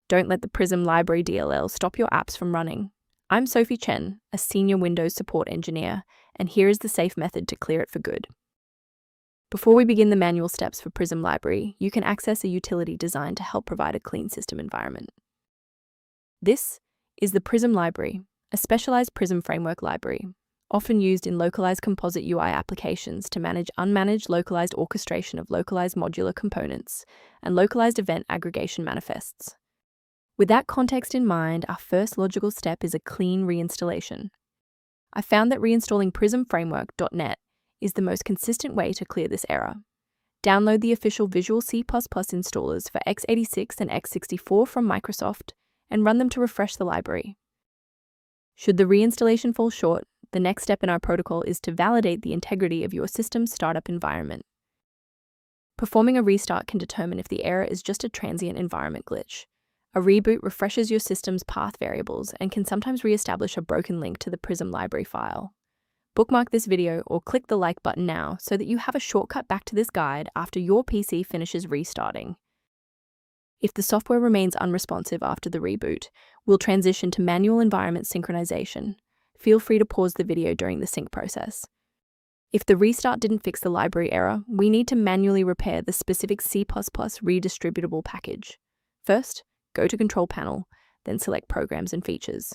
Don't let the Prism Library DLL stop your apps from running. I'm Sophie Chen, a senior Windows support engineer, and here is the safe method to clear it for good. Before we begin the manual steps for Prism Library, you can access a utility designed to help provide a clean system environment. This is the Prism Library, a specialized Prism Framework library, often used in localized composite UI applications to manage unmanaged localized orchestration of localized modular components and localized event aggregation manifests. With that context in mind, our first logical step is a clean reinstallation. I found that reinstalling Prism Framework.net is the most consistent way to clear this error. Download the official Visual C++ installers for x86 and x64 from Microsoft and run them to refresh the library. Should the reinstallation fall short, the next step in our protocol is to validate the integrity of your system's startup environment. Performing a restart can determine if the error is just a transient environment glitch. A reboot refreshes your system's path variables and can sometimes re-establish a broken link to the Prism library file. Bookmark this video or click the like button now so that you have a shortcut back to this guide after your PC finishes restarting. If the software remains unresponsive after the reboot, we'll transition to manual environment synchronization. Feel free to pause the video during the sync process. If the restart didn't fix the library error, we need to manually repair the specific C++ redistributable package. First, go to Control Panel, then select Programs and Features.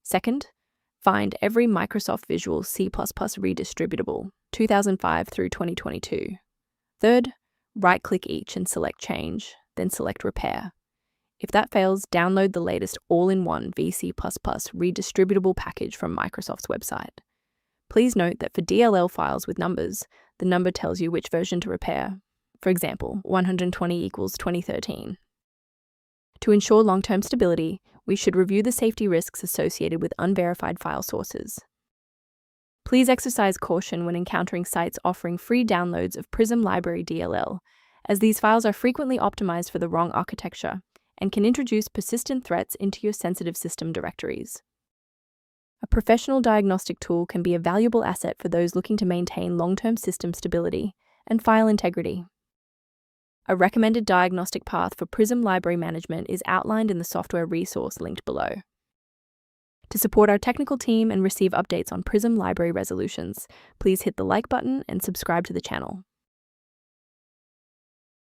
Second, find every Microsoft Visual C++ redistributable, 2005 through 2022. Third, right-click each and select Change, then select Repair. If that fails, download the latest all-in-one VC++ redistributable package from Microsoft's website. Please note that for DLL files with numbers, the number tells you which version to repair. For example, 120 equals 2013. To ensure long-term stability, we should review the safety risks associated with unverified file sources. Please exercise caution when encountering sites offering free downloads of Prism Library DLL, as these files are frequently optimized for the wrong architecture and can introduce persistent threats into your sensitive system directories. A professional diagnostic tool can be a valuable asset for those looking to maintain long-term system stability and file integrity. A recommended diagnostic path for Prism library management is outlined in the software resource linked below. To support our technical team and receive updates on Prism library resolutions, please hit the like button and subscribe to the channel.